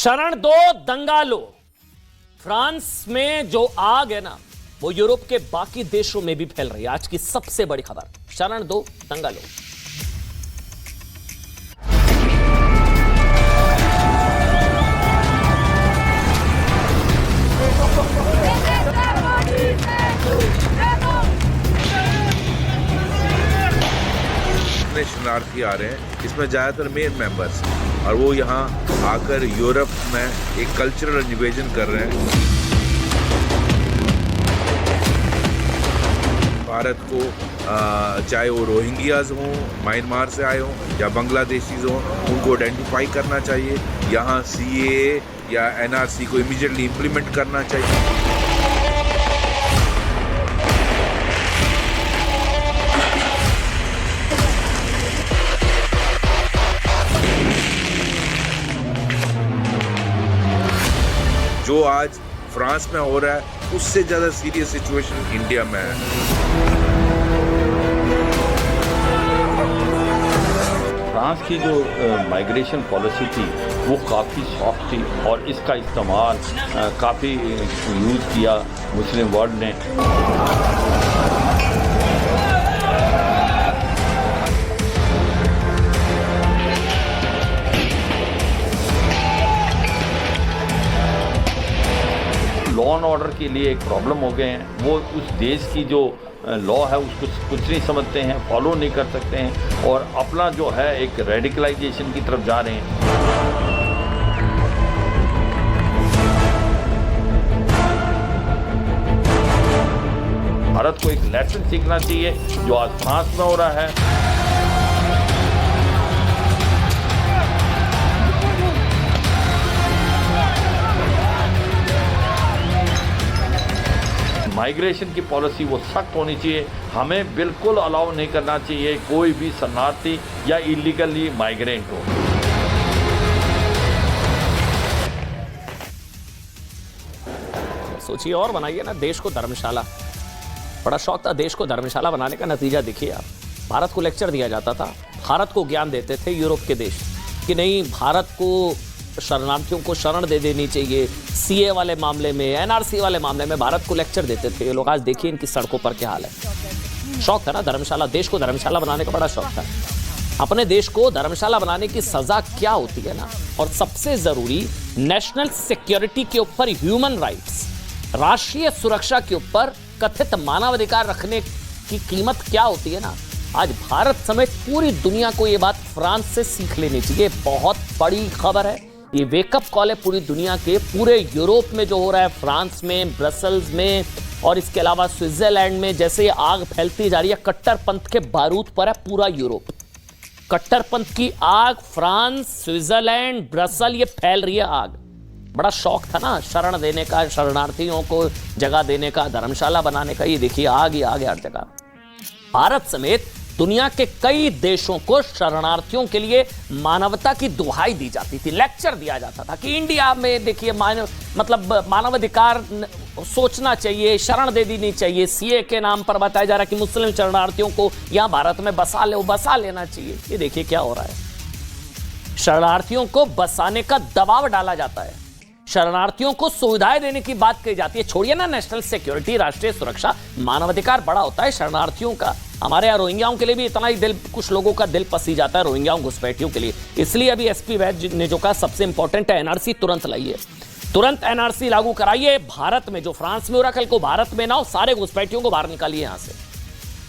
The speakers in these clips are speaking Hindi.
शरण दो दंगा लो। फ्रांस में जो आग है ना, वो यूरोप के बाकी देशों में भी फैल रही है। आज की सबसे बड़ी खबर, शरण दो दंगा लो। शरणार्थी आ रहे हैं, इसमें ज्यादातर मेन मेंबर्स, और वो यहाँ आकर यूरोप में एक कल्चरल निवेदन कर रहे हैं। भारत को चाहे वो रोहिंग्याज हों, म्यांमार से आए हों या बांग्लादेशीज हों, उनको आइडेंटिफाई करना चाहिए। यहाँ सीएए या एनआरसी को इमीडिएटली इम्प्लीमेंट करना चाहिए। जो आज फ्रांस में हो रहा है, उससे ज्यादा सीरियस सिचुएशन इंडिया में है। फ्रांस की जो माइग्रेशन पॉलिसी थी वो काफ़ी सॉफ्ट थी और इसका इस्तेमाल काफ़ी यूज़ किया मुस्लिम वर्ल्ड ने। लॉ एंड ऑर्डर के लिए एक प्रॉब्लम हो गए हैं। वो उस देश की जो लॉ है उसको कुछ नहीं समझते हैं, फॉलो नहीं कर सकते हैं और अपना जो है एक रेडिकलाइजेशन की तरफ जा रहे हैं। भारत को एक लेसन सीखना चाहिए जो आज फ्रांस में हो रहा है। माइग्रेशन की पॉलिसी वो सख्त होनी चाहिए। हमें बिल्कुल अलाउ नहीं करना चाहिए कोई भी शरणार्थी या इलीगली माइग्रेंट हो। सोचिए और बनाइए ना देश को धर्मशाला। बड़ा शौक था देश को धर्मशाला बनाने का, नतीजा देखिए आप। भारत को लेक्चर दिया जाता था, भारत को ज्ञान देते थे यूरोप के देश कि नहीं, भारत को शरणार्थियों को शरण दे देनी चाहिए। सीए वाले मामले में, एनआरसी वाले मामले में भारत को लेक्चर देते थे ये लोग। आज देखिए इनकी सड़कों पर क्या हाल है। शौक था ना धर्मशाला, देश को धर्मशाला बनाने का बड़ा शौक था। अपने देश को धर्मशाला बनाने की सजा क्या होती है ना, और सबसे जरूरी नेशनल सिक्योरिटी के ऊपर ह्यूमन राइट्स, राष्ट्रीय सुरक्षा के ऊपर कथित मानवाधिकार रखने की कीमत क्या होती है ना। आज भारत समेत पूरी दुनिया को ये बात फ्रांस से सीख लेनी चाहिए। बहुत बड़ी खबर है, ये वेकअप कॉल है पूरी दुनिया के। पूरे यूरोप में जो हो रहा है, फ्रांस में, ब्रसल्स में और इसके अलावा स्विट्जरलैंड में, जैसे ये आग फैलती जा रही है, कट्टरपंथ के बारूद पर है पूरा यूरोप। कट्टरपंथ की आग फ्रांस, स्विट्जरलैंड, ब्रसल, ये फैल रही है आग। बड़ा शौक था ना शरण देने का, शरणार्थियों को जगह देने का, धर्मशाला बनाने का। ये देखिए आग ही आग हर जगह। भारत समेत दुनिया के कई देशों को शरणार्थियों के लिए मानवता की दुहाई दी जाती थी, लेक्चर दिया जाता था कि इंडिया में देखिए मानवाधिकार सोचना चाहिए, शरण दे देनी चाहिए। सीए के नाम पर बताया जा रहा है कि मुस्लिम शरणार्थियों को यहां भारत में बसा लेना चाहिए। ये देखिए क्या हो रहा है। शरणार्थियों को बसाने का दबाव डाला जाता है, शरणार्थियों को सुविधाएं देने की बात कही जाती है। छोड़िए ना नेशनल सिक्योरिटी, राष्ट्रीय सुरक्षा, मानवाधिकार बड़ा होता है शरणार्थियों का। हमारे यहाँ रोहिंग्याओं के लिए भी इतना ही दिल, कुछ लोगों का दिल पसी जाता है रोहिंग्याओं घुसपैठियों के लिए। इसलिए अभी एसपी वैद्य ने जो कहा सबसे इंपॉर्टेंट है, एनआरसी तुरंत लाइए, तुरंत एनआरसी लागू कराइए। भारत में जो फ्रांस में हो रहा है, कल को भारत में ना हो, सारे घुसपैठियों को बाहर निकालिए यहां से।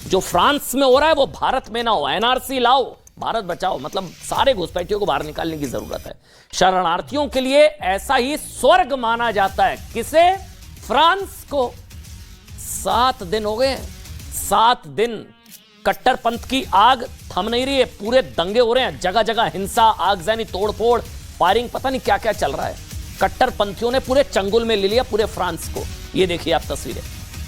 जो फ्रांस में हो रहा है वो भारत में ना हो, एनआरसी लाओ, भारत बचाओ। मतलब सारे घुसपैठियों को बाहर निकालने की जरूरत है। शरणार्थियों के लिए ऐसा ही स्वर्ग माना जाता है। किसे? फ्रांस को। 7 दिन हो गए, 7 दिन कट्टरपंथ की आग थम नहीं रही है। पूरे दंगे हो रहे हैं, जगह जगह हिंसा, आगजनी, तोड़फोड़, फायरिंग, पता नहीं क्या क्या चल रहा है। कट्टरपंथियों ने पूरे चंगुल में ले लिया पूरे फ्रांस को। ये देखिए आप तस्वीरें।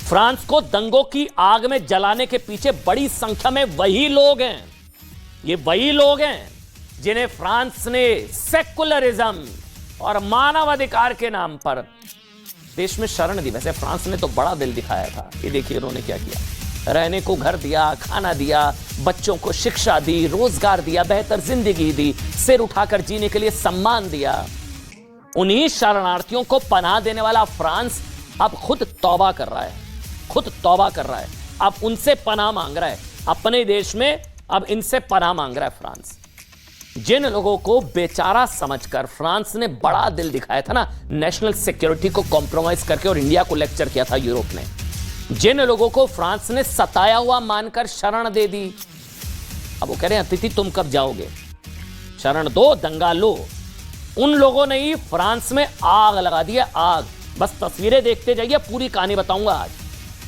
फ्रांस को दंगों की आग में जलाने के पीछे बड़ी संख्या में वही लोग हैं, ये वही लोग हैं जिन्हें फ्रांस ने सेकुलरिज्म और मानवाधिकार के नाम पर देश में शरण दी। वैसे फ्रांस ने तो बड़ा दिल दिखाया था। ये देखिए उन्होंने क्या किया, रहने को घर दिया, खाना दिया, बच्चों को शिक्षा दी, रोजगार दिया, बेहतर जिंदगी दी, सिर उठाकर जीने के लिए सम्मान दिया। उन्हीं शरणार्थियों को पनाह देने वाला फ्रांस अब खुद तौबा कर रहा है, खुद तौबा कर रहा है। अब उनसे पनाह मांग रहा है, अपने देश में अब इनसे पनाह मांग रहा है फ्रांस। जिन लोगों को बेचारा समझकर फ्रांस ने बड़ा दिल दिखाया था ना, नेशनल सिक्योरिटी को कॉम्प्रोमाइज करके, और इंडिया को लेक्चर किया था यूरोप ने, जिन लोगों को फ्रांस ने सताया हुआ मानकर शरण दे दी, अब वो कह रहे हैं अतिथि तुम कब जाओगे, शरण दो, दंगा लो। उन लोगों ने ही फ्रांस में आग लगा दी है, आग। बस तस्वीरें देखते जाइए, पूरी कहानी बताऊंगा आज।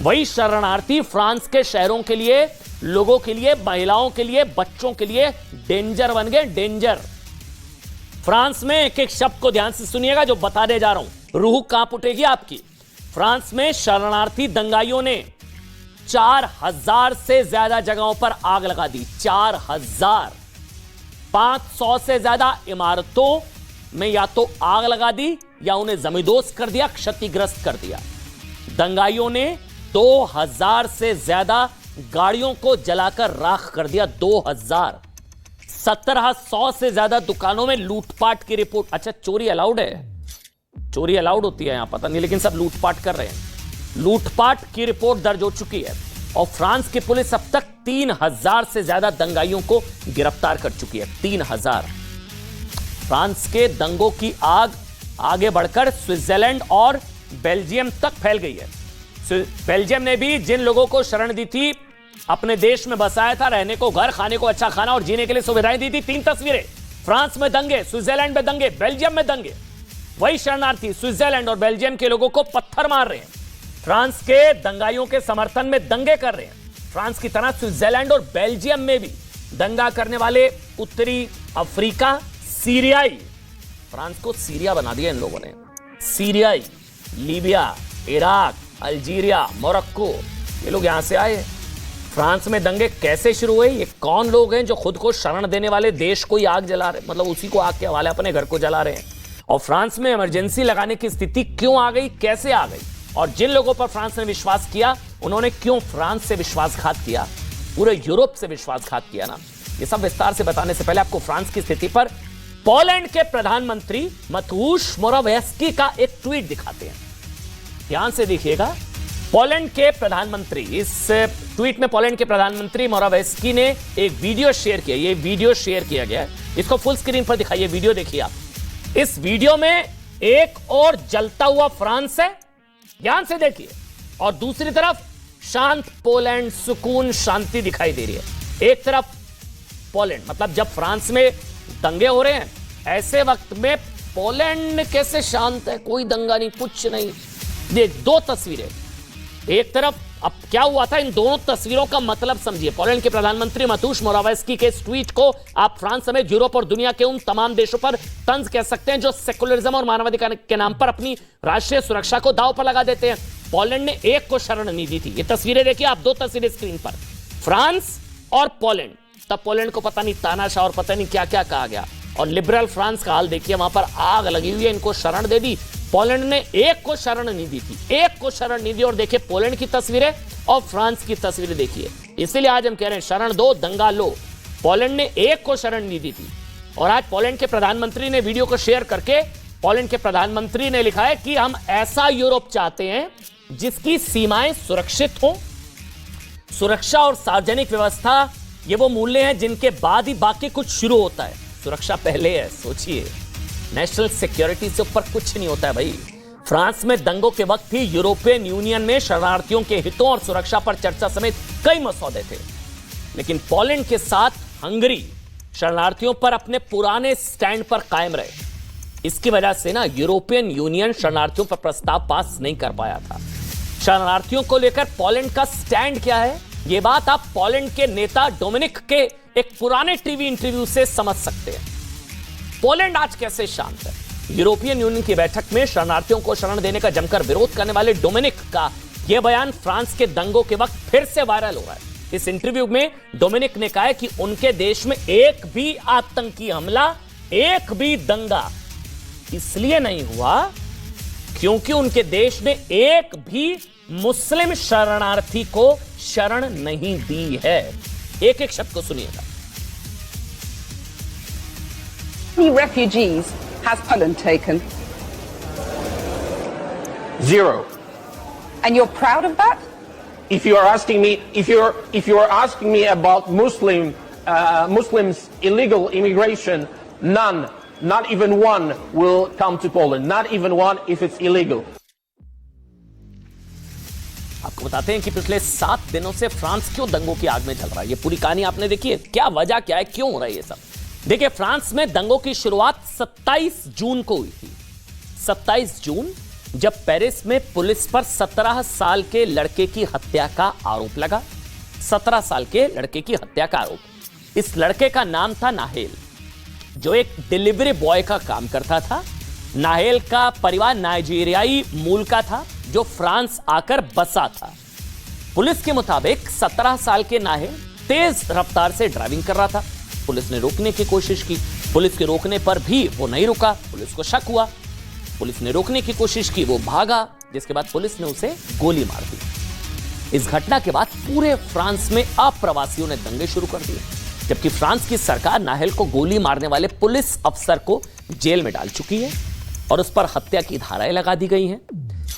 वही शरणार्थी फ्रांस के शहरों के लिए, लोगों के लिए, महिलाओं के लिए, बच्चों के लिए डेंजर बन गए, डेंजर। फ्रांस में एक एक शब्द को ध्यान से सुनिएगा जो बताने जा रहा हूं, रूह कांप उठेगी आपकी। फ्रांस में शरणार्थी दंगाइयों ने 4000 से ज्यादा जगहों पर आग लगा दी, 4000। 500 से ज्यादा इमारतों में या तो आग लगा दी या उन्हें जमींदोज कर दिया, क्षतिग्रस्त कर दिया। दंगाइयों ने 2000 से ज्यादा गाड़ियों को जलाकर राख कर दिया, 2000। 1700 से ज्यादा दुकानों में लूटपाट की रिपोर्ट। अच्छा, चोरी अलाउड है, चोरी अलाउड होती है यहां, पता नहीं, लेकिन सब लूटपाट कर रहे हैं। लूटपाट की रिपोर्ट दर्ज हो चुकी है और फ्रांस की पुलिस अब तक 3000 से ज्यादा दंगाइयों को गिरफ्तार कर चुकी है, 3000। फ्रांस के दंगों की आग आगे बढ़कर स्विट्जरलैंड और बेल्जियम तक फैल गई है। बेल्जियम ने भी जिन लोगों को शरण दी थी, अपने देश में बसाया था, रहने को घर, खाने को अच्छा खाना और जीने के लिए सुविधाएं दी थी, 3 तस्वीरें। फ्रांस में दंगे, स्विट्जरलैंड में दंगे, बेल्जियम में दंगे। वही शरणार्थी स्विट्जरलैंड और बेल्जियम के लोगों को पत्थर मार रहे हैं, फ्रांस के दंगाइयों के समर्थन में दंगे कर रहे हैं। फ्रांस की तरह स्विट्जरलैंड और बेल्जियम में भी दंगा करने वाले उत्तरी अफ्रीका, सीरियाई, फ्रांस को सीरिया बना दिया इन लोगों ने, सीरियाई, लीबिया, इराक, अल्जीरिया, मोरक्को, ये लोग यहां से आए। फ्रांस में दंगे कैसे शुरू हुए, ये कौन लोग हैं जो खुद को शरण देने वाले देश को ही आग जला रहे, मतलब उसी को आग के हवाले अपने घर को जला रहे हैं। और फ्रांस में इमरजेंसी लगाने की स्थिति क्यों आ गई, कैसे आ गई, और जिन लोगों पर फ्रांस ने विश्वास किया उन्होंने क्यों फ्रांस से विश्वासघात किया, पूरे यूरोप से विश्वासघात किया ना, ये सब विस्तार से बताने से पहले आपको फ्रांस की स्थिति पर पोलैंड के प्रधानमंत्री मतूश मोरावेस्की का एक ट्वीट दिखाते हैं, ध्यान से देखिएगा। पोलैंड के प्रधानमंत्री, इस ट्वीट में पोलैंड के प्रधानमंत्री मोरावेस्की ने एक वीडियो शेयर किया, ये वीडियो शेयर किया गया है, इसको फुल स्क्रीन पर दिखाइए, वीडियो देखिए आप। इस वीडियो में एक और जलता हुआ फ्रांस है, ध्यान से देखिए, और दूसरी तरफ शांत पोलैंड, सुकून, शांति दिखाई दे रही है। एक तरफ पोलैंड, मतलब जब फ्रांस में दंगे हो रहे हैं ऐसे वक्त में पोलैंड कैसे शांत है, कोई दंगा नहीं, कुछ नहीं। देख, 2 तस्वीरें, एक तरफ, अब क्या हुआ था, इन दोनों तस्वीरों का मतलब समझिए। पोलैंड के प्रधानमंत्री मतूश मोरावेस्की के इस ट्वीट को आप फ्रांस समेत यूरोप और दुनिया के उन तमाम देशों पर तंज कह सकते हैं जो सेकुलरिज्म और मानवाधिकार के नाम पर अपनी राष्ट्रीय सुरक्षा को दांव पर लगा देते हैं। पोलैंड ने एक को शरण नहीं दी थी, ये तस्वीरें देखिए आप, 2 तस्वीरें स्क्रीन पर, फ्रांस और पोलैंड। तब पोलैंड को पता नहीं तानाशाह और पता नहीं क्या क्या कहा गया, और लिबरल फ्रांस का हाल देखिए, वहां पर आग लगी हुई है, इनको शरण दे दी। पोलैंड ने एक को शरण नहीं दी थी, एक को शरण नहीं दी, और देखिए पोलैंड की तस्वीरें और फ्रांस की तस्वीरें देखिए। इसलिए आज हम कह रहे हैं शरण दो, दंगा लो। पोलैंड ने एक को शरण नहीं दी थी, और आज पोलैंड के प्रधानमंत्री ने वीडियो को शेयर करके, पोलैंड के प्रधानमंत्री ने लिखा है कि हम ऐसा यूरोप चाहते हैं जिसकी सीमाएं सुरक्षित हो। सुरक्षा और सार्वजनिक व्यवस्था, ये वो मूल्य हैं जिनके बाद ही बाकी कुछ शुरू होता है। सुरक्षा पहले है, सोचिए, नेशनल सिक्योरिटी से ऊपर कुछ नहीं होता है भाई। फ्रांस में दंगों के वक्त ही यूरोपियन यूनियन में शरणार्थियों के हितों और सुरक्षा पर चर्चा समेत कई मसौदे थे, लेकिन पोलैंड के साथ हंगरी शरणार्थियों पर अपने पुराने स्टैंड पर कायम रहे। इसकी वजह से ना यूरोपियन यूनियन शरणार्थियों पर प्रस्ताव पास नहीं कर पाया था। शरणार्थियों को लेकर पोलैंड का स्टैंड क्या है, यह बात आप पोलैंड के नेता डोमिनिक के एक पुराने टीवी इंटरव्यू से समझ सकते हैं। पोलैंड आज कैसे शांत है। यूरोपियन यूनियन की बैठक में शरणार्थियों को शरण देने का जमकर विरोध करने वाले डोमिनिक का यह बयान फ्रांस के दंगों के वक्त फिर से वायरल हो रहा है। इस इंटरव्यू में डोमिनिक ने कहा है कि उनके देश में एक भी आतंकी हमला, एक भी दंगा इसलिए नहीं हुआ क्योंकि उनके देश ने एक भी मुस्लिम शरणार्थी को शरण नहीं दी है। एक एक शब्द को सुनिएगा। How many refugees has Poland taken? Zero. And you're proud of that? If you are asking me, if you are asking me about Muslims illegal immigration, none, not even one will come to Poland. Not even one if it's illegal. आपको बताते हैं कि पिछले 7 दिनों से फ्रांस क्यों दंगों की आग में जल रहा है। ये पूरी कहानी आपने देखी है, क्या वजह क्या है, क्यों हो रहा है ये सब। देखिए, फ्रांस में दंगों की शुरुआत 27 जून को हुई थी। 27 जून, जब पेरिस में पुलिस पर 17 साल के लड़के की हत्या का आरोप लगा। 17 साल के लड़के की हत्या का आरोप। इस लड़के का नाम था नाहेल, जो एक डिलीवरी बॉय का काम करता था। नाहेल का परिवार नाइजीरियाई मूल का था, जो फ्रांस आकर बसा था। पुलिस के मुताबिक 17 साल के नाहेल तेज रफ्तार से ड्राइविंग कर रहा था। पुलिस ने रोकने की कोशिश की। पुलिस के रोकने पर भी वो नहीं रुका। पुलिस को शक हुआ। पुलिस ने रोकने की कोशिश की, वो भागा, जिसके बाद पुलिस ने उसे गोली मार दी। इस घटना के बाद पूरे फ्रांस में अप्रवासियों ने दंगे शुरू कर दिए, जबकि फ्रांस की सरकार नाहेल को गोली मारने वाले पुलिस अफसर को जेल में डाल चुकी है और उस पर हत्या की धाराएं लगा दी गई हैं।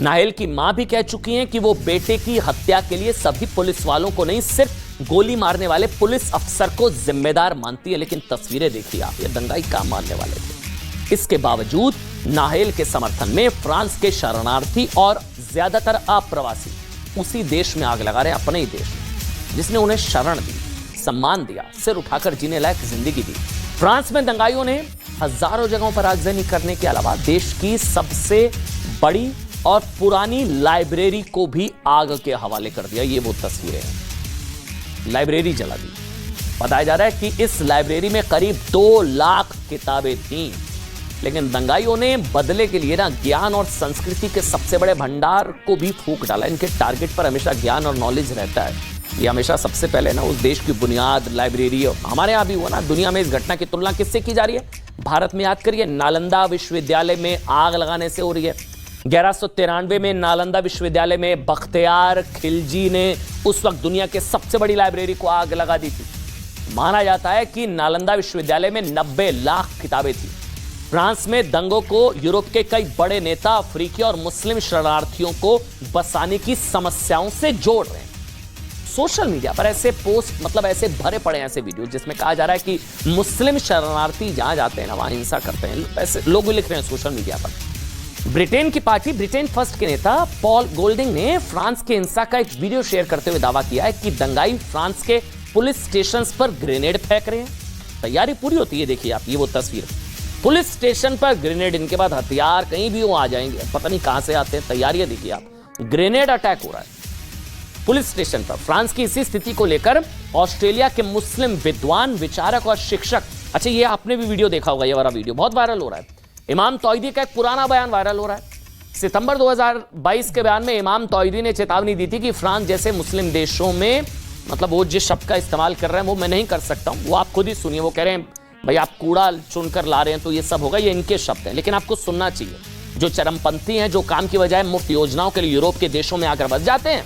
नाहेल की मां भी कह चुकी हैं कि वो बेटे की हत्या के लिए सभी पुलिस वालों को नहीं, सिर्फ गोली मारने वाले पुलिस अफसर को जिम्मेदार मानती है। लेकिन तस्वीरें देखिए आप, ये दंगाई काम मारने वाले थे। इसके बावजूद नाहेल के समर्थन में फ्रांस के शरणार्थी और ज्यादातर अप्रवासी उसी देश में आग लगा रहे हैं, अपने ही देश में, जिसने उन्हें शरण दी, सम्मान दिया, सिर उठाकर जीने लायक जिंदगी दी। फ्रांस में दंगाइयों ने हजारों जगहों पर आगजनी करने के अलावा देश की सबसे बड़ी और पुरानी लाइब्रेरी को भी आग के हवाले कर दिया। ये वो तस्वीरें हैं, लाइब्रेरी जला दी। बताया जा रहा है कि इस लाइब्रेरी में करीब 2 लाख किताबें थीं, लेकिन दंगाइयों ने बदले के लिए ना ज्ञान और संस्कृति के सबसे बड़े भंडार को भी फूंक डाला। इनके टारगेट पर हमेशा ज्ञान और नॉलेज रहता है। ये हमेशा सबसे पहले ना उस देश की बुनियाद, लाइब्रेरी, और हमारे यहाँ भी हुआ ना। दुनिया में इस घटना की तुलना किससे की जा रही है? भारत में याद करिए, नालंदा विश्वविद्यालय में आग लगाने से हो रही है। 1193 में नालंदा विश्वविद्यालय में बख्तियार खिलजी ने उस वक्त दुनिया के सबसे बड़ी लाइब्रेरी को आग लगा दी थी। माना जाता है कि नालंदा विश्वविद्यालय में 90 लाख किताबें थी। फ्रांस में दंगों को यूरोप के कई बड़े नेता अफ्रीकी और मुस्लिम शरणार्थियों को बसाने की समस्याओं से जोड़ रहे हैं। सोशल मीडिया पर ऐसे पोस्ट, मतलब ऐसे भरे पड़े हैं ऐसे वीडियो जिसमें कहा जा रहा है कि मुस्लिम शरणार्थी जहां जाते हैं ना वहां हिंसा करते हैं। ऐसे लोग भी लिख रहे हैं सोशल मीडिया पर। ब्रिटेन की पार्टी ब्रिटेन फर्स्ट के नेता पॉल गोल्डिंग ने फ्रांस के हिंसा का एक वीडियो शेयर करते हुए दावा किया है कि दंगाई फ्रांस के पुलिस स्टेशन पर ग्रेनेड फेंक रहे हैं। तैयारी पूरी होती है, देखिए आप, ये वो तस्वीर। पुलिस स्टेशन पर ग्रेनेड, इनके बाद हथियार कहीं भी वो आ जाएंगे, पता नहीं कहां से आते हैं। तैयारियां देखिए आप, ग्रेनेड अटैक हो रहा है पुलिस स्टेशन पर। फ्रांस की इसी स्थिति को लेकर ऑस्ट्रेलिया के मुस्लिम विद्वान, विचारक और शिक्षक, अच्छा ये आपने भी वीडियो देखा होगा, ये वाला वीडियो बहुत वायरल हो रहा है। इमाम तौहीदी का एक पुराना बयान वायरल हो रहा है। सितंबर 2022 के बयान में इमाम तौहीदी ने चेतावनी दी थी कि फ्रांस जैसे मुस्लिम देशों में, मतलब वो जिस शब्द का इस्तेमाल कर रहे हैं वो मैं नहीं कर सकता हूं, वो आप खुद ही सुनिए। वो कह रहे हैं भाई आप कूड़ा चुनकर ला रहे हैं तो ये सब होगा, ये इनके शब्द हैं, लेकिन आपको सुनना चाहिए। जो चरमपंथी हैं, जो काम की बजाय मुफ्त योजनाओं के लिए यूरोप के देशों में आकर बस जाते हैं,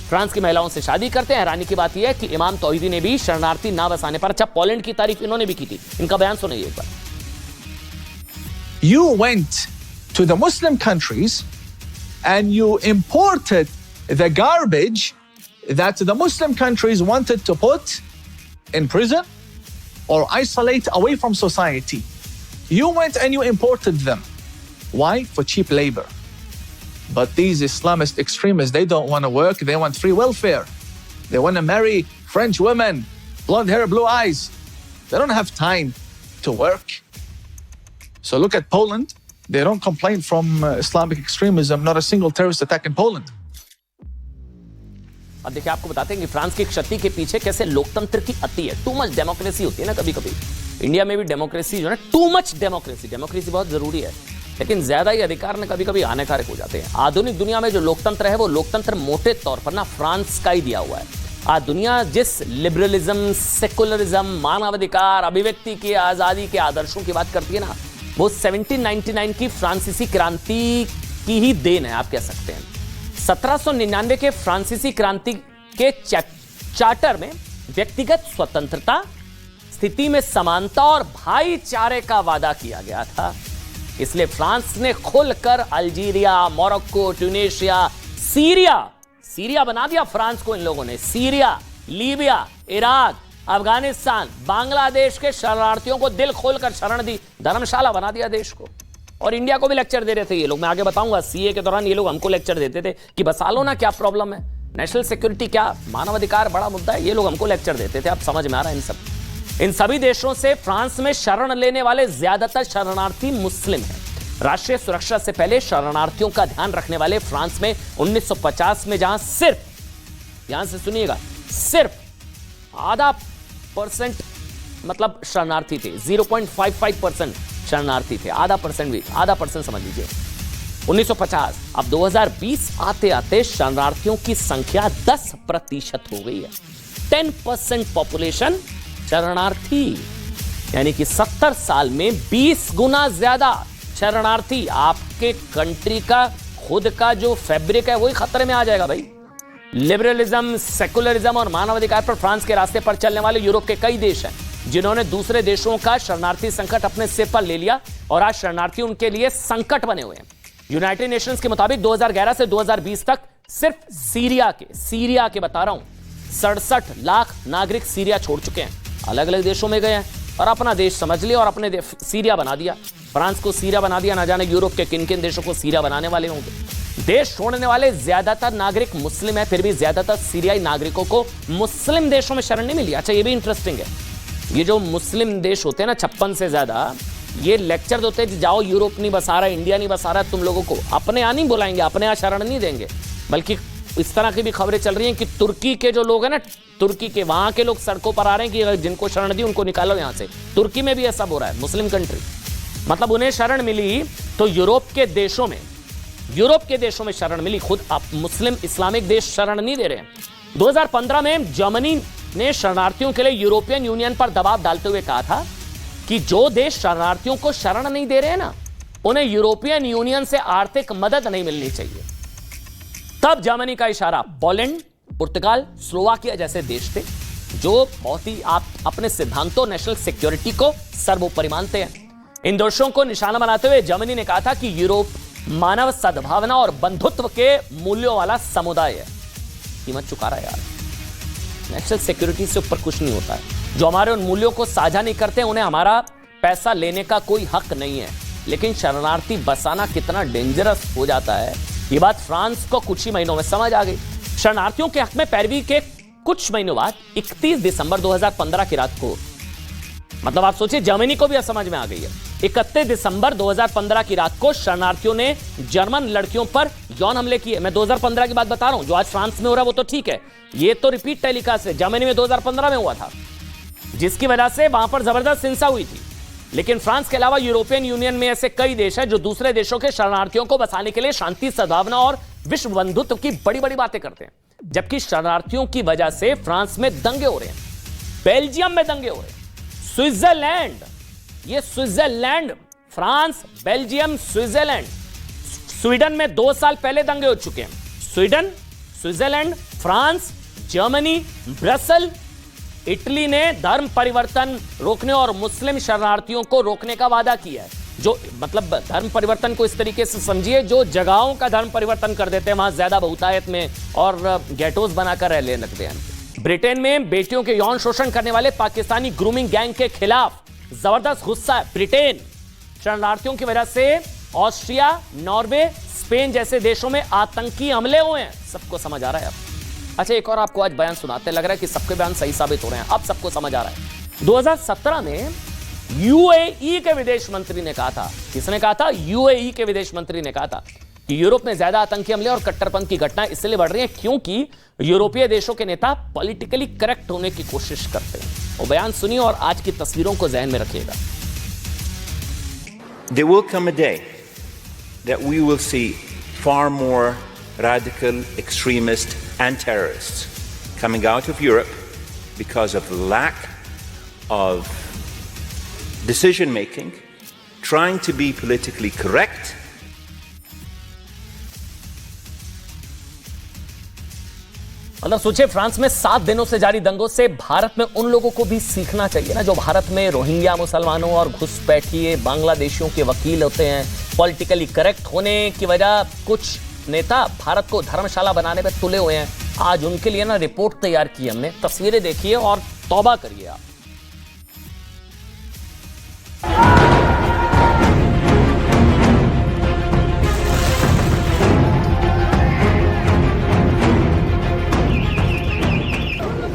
फ्रांस की महिलाओं से शादी करते हैं। हैरानी की बात यह है कि इमाम तौहीदी ने भी शरणार्थी ना बसाने पर, अच्छा पोलैंड की तारीफ इन्होंने भी की थी। इनका बयान सुनिए एक बार। You went to the Muslim countries and you imported the garbage that the Muslim countries wanted to put in prison or isolate away from society. You went and you imported them. Why? For cheap labor. But these Islamist extremists, they don't want to work. They want free welfare. They want to marry French women, blonde hair, blue eyes. They don't have time to work. So look at Poland. They don't complain from Islamic extremism. Not a single terrorist attack in Poland. अब देखिए, आपको बताते हैं कि फ्रांस की क्षति के पीछे कैसे लोकतंत्र की अति है। टू मच डेमोक्रेसी होती है ना कभी कभी। इंडिया में भी डेमोक्रेसी जो है, टू मच डेमोक्रेसी बहुत जरूरी है, लेकिन ज्यादा ही अधिकार ने कभी कभी हानिकारक हो जाते हैं। आधुनिक दुनिया में जो लोकतंत्र है वो लोकतंत्र मोटे तौर पर ना फ्रांस का ही दिया हुआ है। आज दुनिया जिस लिबरलिज्म, सेकुलरिज्म, मानवाधिकार, अभिव्यक्ति की आजादी के आदर्शों की बात करती है ना, वो 1799 की फ्रांसीसी क्रांति की ही देन है, आप कह सकते हैं। 1799 के फ्रांसीसी क्रांति के चार्टर में व्यक्तिगत स्वतंत्रता, स्थिति में समानता और भाईचारे का वादा किया गया था। इसलिए फ्रांस ने खुलकर अल्जीरिया, मोरक्को, ट्यूनीशिया, सीरिया बना दिया फ्रांस को इन लोगों ने। Syria, Libya, Iraq, Afghanistan, Bangladesh के शरणार्थियों को दिल खोलकर शरण दी, धर्मशाला बना दिया देश को। और इंडिया को भी लेक्चर दे रहे थे ये लोग, मैं आगे बताऊंगा। सीए के दौरान ये लोग हमको लेक्चर देते थे कि बसा लो ना, क्या प्रॉब्लम है, नेशनल सिक्योरिटी क्या, मानवाधिकार बड़ा मुद्दा है, ये लोग हमको लेक्चर देते थे। अब समझ में आ रहा है इन सभी देशों से फ्रांस में शरण लेने वाले ज्यादातर शरणार्थी मुस्लिम हैं। राष्ट्रीय सुरक्षा से पहले शरणार्थियों का ध्यान रखने वाले फ्रांस में 1950 में जहां सिर्फ, यहां से सुनिएगा, सिर्फ 0.5% मतलब शरणार्थी थे, 0.55% शरणार्थी थे, 0.5% समझ लीजिए 1950। अब 2020 आते आते शरणार्थियों की संख्या 10% हो गई है। 10% पॉपुलेशन शरणार्थी, यानी कि 70 साल में 20 गुना ज्यादा शरणार्थी। आपके कंट्री का खुद का जो फैब्रिक है वही खतरे में आ जाएगा भाई। लिबरलिज्म, सेकुलरिज्म और मानवाधिकार पर फ्रांस के रास्ते पर चलने वाले यूरोप के कई देश हैं जिन्होंने दूसरे देशों का शरणार्थी संकट अपने सिर पर ले लिया और आज शरणार्थी उनके लिए संकट बने हुए हैं। यूनाइटेड नेशंस के मुताबिक 2011 से 2020 तक सिर्फ सीरिया के बता रहा हूं 67 लाख नागरिक सीरिया छोड़ चुके हैं, अलग अलग देशों में गए हैं और अपना देश समझ लिया और अपने सीरिया बना दिया। फ्रांस को सीरिया बना दिया, ना जाने यूरोप के किन किन देशों को सीरिया बनाने वाले होंगे। देश छोड़ने वाले ज्यादातर नागरिक मुस्लिम है, फिर भी ज्यादातर सीरियाई नागरिकों को मुस्लिम देशों में शरण नहीं मिली। अच्छा, ये भी इंटरेस्टिंग है, ये जो मुस्लिम देश होते हैं ना 56 से ज्यादा, ये लेक्चर देते हैं कि जाओ यूरोप नहीं बसा रहा, इंडिया नहीं बसा रहा, तुम लोगों को अपने यहाँ नहीं बुलाएंगे, अपने यहाँ शरण नहीं देंगे। बल्कि इस तरह की भी खबरें चल रही हैं कि तुर्की के जो लोग हैं ना, तुर्की के वहां के लोग सड़कों पर आ रहे हैं कि अगर जिनको शरण दी उनको निकालो यहां से। तुर्की में भी ऐसा हो रहा है, मुस्लिम कंट्री, मतलब उन्हें शरण मिली तो यूरोप के देशों में शरण मिली, खुद आप मुस्लिम इस्लामिक देश शरण नहीं दे रहे हैं। 2015 में जर्मनी ने शरणार्थियों के लिए यूरोपियन यूनियन पर दबाव डालते हुए कहा था कि जो देश शरणार्थियों को शरण नहीं दे रहे हैं ना, उन्हें यूरोपियन यूनियन से आर्थिक मदद नहीं मिलनी चाहिए। तब जर्मनी का इशारा पोलैंड, पुर्तगाल, स्लोवाकिया जैसे देश थे जो बहुत ही आप अपने सिद्धांतों, नेशनल सिक्योरिटी को सर्वोपरि मानते हैं। इन देशों को निशाना बनाते हुए जर्मनी ने कहा था कि यूरोप मानव सद्भावना और बंधुत्व के मूल्यों वाला समुदाय है। कीमत चुका रहा है यार, नेशनल सिक्योरिटी से ऊपर कुछ नहीं होता है। जो हमारे उन मूल्यों को साझा नहीं करते उन्हें हमारा पैसा लेने का कोई हक नहीं है। लेकिन शरणार्थी बसाना कितना डेंजरस हो जाता है, ये बात फ्रांस को कुछ ही महीनों में समझ आ गई। शरणार्थियों के हक में पैरवी के कुछ महीनों बाद 31 दिसंबर 2015 की रात को, मतलब आप सोचिए जर्मनी को भी समझ में आ गई है, 31 दिसंबर 2015 की रात को शरणार्थियों ने जर्मन लड़कियों पर यौन हमले किए। मैं 2015 की बात बता रहा हूं, जो आज फ्रांस में हो रहा है वो तो ठीक है, ये तो रिपीट टेलीकास्ट है। जर्मनी में 2015 में हुआ था, जिसकी वजह से वहां पर जबरदस्त हिंसा हुई थी। लेकिन फ्रांस के अलावा यूरोपियन यूनियन में ऐसे कई देश हैं जो दूसरे देशों के शरणार्थियों को बसाने के लिए शांति, सद्भावना और विश्व बंधुत्व की बड़ी बड़ी बातें करते हैं। जबकि शरणार्थियों की वजह से फ्रांस में दंगे हो रहे हैं, बेल्जियम में दंगे हो रहे हैं, स्विट्जरलैंड, ये Switzerland, France, Belgium, Switzerland, Sweden में 2 साल पहले दंगे हो चुके हैं। Sweden, Switzerland, France, Germany, Brussels, Italy ने धर्म परिवर्तन रोकने और मुस्लिम शरणार्थियों को रोकने का वादा किया है। जो मतलब धर्म परिवर्तन को इस तरीके से समझिए, जो जगहों का धर्म परिवर्तन कर देते हैं वहां ज्यादा बहुतायत में और गेटोस बनाकर रह लेने लगते हैं। ब्रिटेन में बेटियों के यौन शोषण करने वाले पाकिस्तानी ग्रूमिंग गैंग के खिलाफ जबरदस्त गुस्सा है ब्रिटेन। शरणार्थियों की वजह से ऑस्ट्रिया, नॉर्वे, स्पेन जैसे देशों में आतंकी हमले हुए हैं। सबको समझ आ रहा है अब? अच्छा, एक और आपको आज बयान सुनाते, लग रहा है कि सबके बयान सही साबित हो रहे हैं, अब सबको समझ आ रहा है। 2017 में यूएई के विदेश मंत्री ने कहा था, किसने कहा था? यूएई के विदेश मंत्री ने कहा था कि यूरोप में ज्यादा आतंकी हमले और कट्टरपंथ की घटनाएं इसलिए बढ़ रही हैं क्योंकि यूरोपीय देशों के नेता पॉलिटिकली करेक्ट होने की कोशिश करते हैं। वो बयान सुनिए और आज की तस्वीरों को ध्यान में रखिएगा। There will come a day that we will see far more radical extremists and terrorists coming out of Europe because of lack of decision making, trying to be politically correct, . मतलब सोचिए, फ्रांस में 7 दिनों से जारी दंगों से भारत में उन लोगों को भी सीखना चाहिए ना, जो भारत में रोहिंग्या मुसलमानों और घुसपैठिए बांग्लादेशियों के वकील होते हैं। पॉलिटिकली करेक्ट होने की वजह कुछ नेता भारत को धर्मशाला बनाने पर तुले हुए हैं। आज उनके लिए ना रिपोर्ट तैयार की हमने, तस्वीरें देखिए और तौबा करिए आप।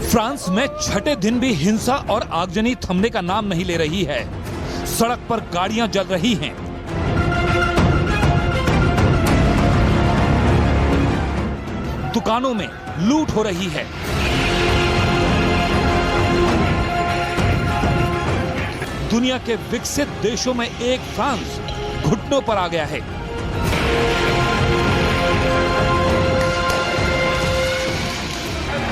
फ्रांस में छठे दिन भी हिंसा और आगजनी थमने का नाम नहीं ले रही है। सड़क पर गाड़ियां जल रही हैं। दुकानों में लूट हो रही है। दुनिया के विकसित देशों में एक फ्रांस घुटनों पर आ गया है।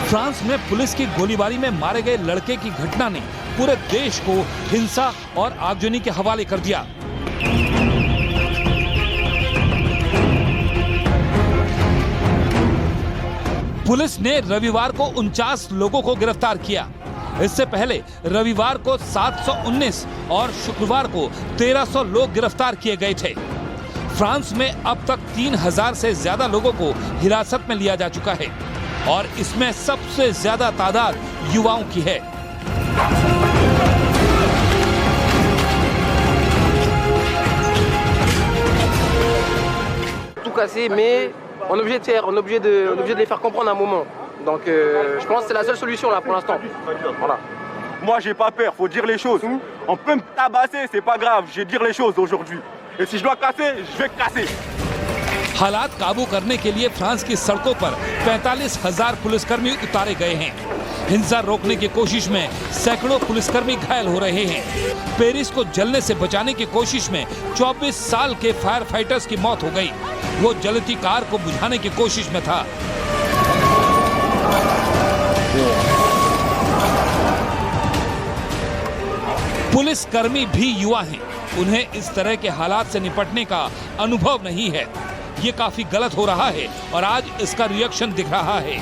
फ्रांस में पुलिस की गोलीबारी में मारे गए लड़के की घटना ने पूरे देश को हिंसा और आगजनी के हवाले कर दिया। पुलिस ने रविवार को 49 लोगों को गिरफ्तार किया। इससे पहले रविवार को 719 और शुक्रवार को 1300 लोग गिरफ्तार किए गए थे। फ्रांस में अब तक 3000 से ज्यादा लोगों को हिरासत में लिया जा चुका है और इसमें सबसे ज्यादा तादाद युवाओं की है। Tout casser, mais on est obligé de les faire comprendre un moment. Donc je pense que c'est la seule solution là pour l'instant. Voilà. Moi j'ai pas peur, faut dire les choses. On peut me tabasser, c'est pas grave, je vais dire les choses aujourd'hui. Et si je dois casser, je vais casser. हालात काबू करने के लिए फ्रांस की सड़कों पर 45,000 पुलिसकर्मी उतारे गए हैं। हिंसा रोकने की कोशिश में सैकड़ों पुलिसकर्मी घायल हो रहे हैं। पेरिस को जलने से बचाने की कोशिश में 24 साल के फायर फाइटर्स की मौत हो गई। वो जलती कार को बुझाने की कोशिश में था। पुलिसकर्मी भी युवा हैं। उन्हें इस तरह के हालात से निपटने का अनुभव नहीं है। ये काफी गलत हो रहा है और आज इसका रिएक्शन दिख रहा है।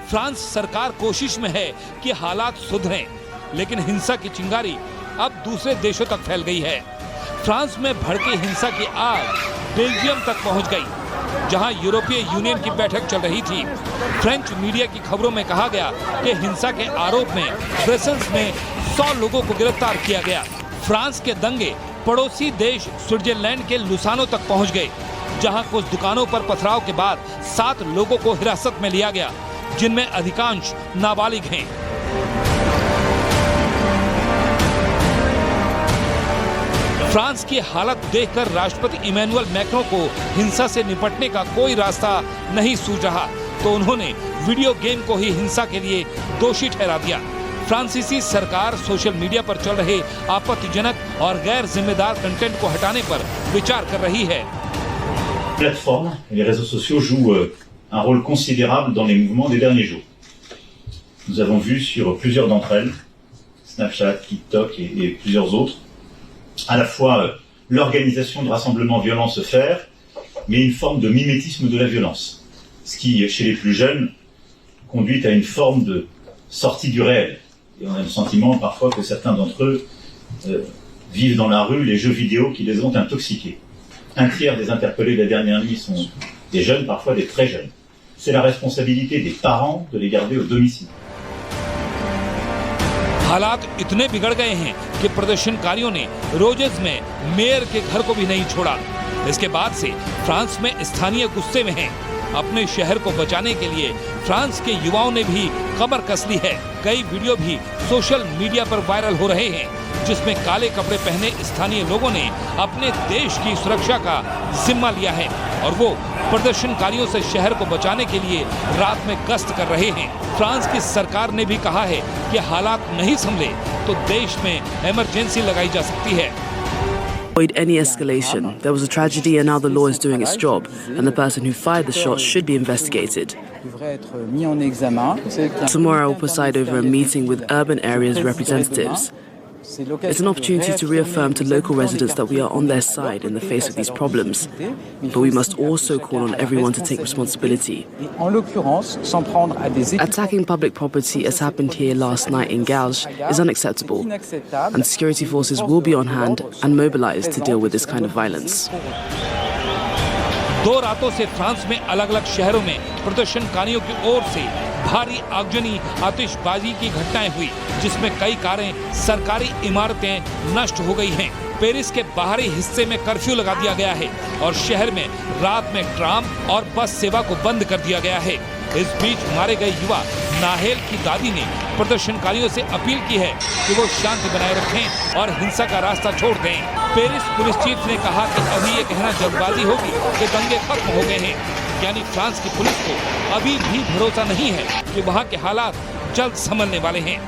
फ्रांस सरकार कोशिश में है कि हालात सुधरें, लेकिन हिंसा की चिंगारी अब दूसरे देशों तक फैल गई है। फ्रांस में भड़की हिंसा की आग बेल्जियम तक पहुंच गई, जहां यूरोपीय यूनियन की बैठक चल रही थी। फ्रेंच मीडिया की खबरों में कहा गया कि हिंसा के आरोप में ब्रसेल्स में 100 लोगों को गिरफ्तार किया गया। फ्रांस के दंगे पड़ोसी देश स्विट्जरलैंड के लुसानो तक पहुंच गए, जहां कुछ दुकानों पर पथराव के बाद 7 लोगों को हिरासत में लिया गया, जिनमें अधिकांश नाबालिग हैं। फ्रांस की हालत देखकर राष्ट्रपति इमैनुअल मैक्रों को हिंसा से निपटने का कोई रास्ता नहीं सूझ रहा, तो उन्होंने वीडियो गेम को ही हिंसा के लिए दोषी ठहरा दिया। फ्रांसीसी सरकार सोशल मीडिया पर चल रहे आपत्तिजनक और गैर जिम्मेदार कंटेंट को हटाने पर विचार कर रही है। Plateformes, les réseaux sociaux jouent un rôle considérable dans les mouvements des derniers jours. Nous avons vu sur plusieurs d'entre elles, Snapchat, TikTok et plusieurs autres, à la fois l'organisation de rassemblements violents se faire, mais une forme de mimétisme de la violence. Ce qui, chez les plus jeunes, conduit à une forme de sortie du réel. Et on a le sentiment parfois que certains d'entre eux vivent dans la rue les jeux vidéo qui les ont intoxiqués. Un tiers des interpellés de la dernière nuit sont des jeunes, parfois des très jeunes. C'est la responsabilité des parents de les garder au domicile. हालात इतने बिगड़ गए हैं कि प्रदर्शनकारियों ने रोजेस में मेयर के घर को भी नहीं छोड़ा। इसके बाद से फ्रांस में स्थानीय गुस्से में हैं। अपने शहर को बचाने के लिए फ्रांस के युवाओं ने भी कमर कस ली है। कई वीडियो भी सोशल मीडिया पर वायरल हो रहे हैं, जिसमें काले कपड़े पहने स्थानीय लोगों ने अपने देश की सुरक्षा का जिम्मा लिया है और वो प्रदर्शनकारियों से शहर को बचाने के लिए रात में गश्त कर रहे हैं। फ्रांस की सरकार ने भी कहा है कि हालात नहीं संभले तो देश में इमरजेंसी लगाई जा सकती है। avoid any escalation. There was a tragedy and now the law is doing its job, and the person who fired the shot should be investigated. Tomorrow I will preside over a meeting with urban areas representatives. It's an opportunity to reaffirm to local residents that we are on their side in the face of these problems. But we must also call on everyone to take responsibility. Attacking public property, as happened here last night in Galge, is unacceptable. And security forces will be on hand and mobilized to deal with this kind of violence. 2 रातों से फ्रांस में अलग-अलग शहरों में प्रदर्शनकारियों की ओर से भारी आगजनी आतिशबाजी की घटनाएं हुई, जिसमें कई कारें, सरकारी इमारतें नष्ट हो गई हैं। पेरिस के बाहरी हिस्से में कर्फ्यू लगा दिया गया है और शहर में रात में ट्राम और बस सेवा को बंद कर दिया गया है। इस बीच मारे गए युवा नाहेल की दादी ने प्रदर्शनकारियों से अपील की है कि वो शांति बनाए रखें और हिंसा का रास्ता छोड़ दें। पेरिस पुलिस चीफ ने कहा कि अभी ये कहना जल्दबाजी होगी कि दंगे खत्म हो गए हैं, यानी फ्रांस की पुलिस को अभी भी भरोसा नहीं है कि वहाँ के हालात जल्द संभलने वाले हैं।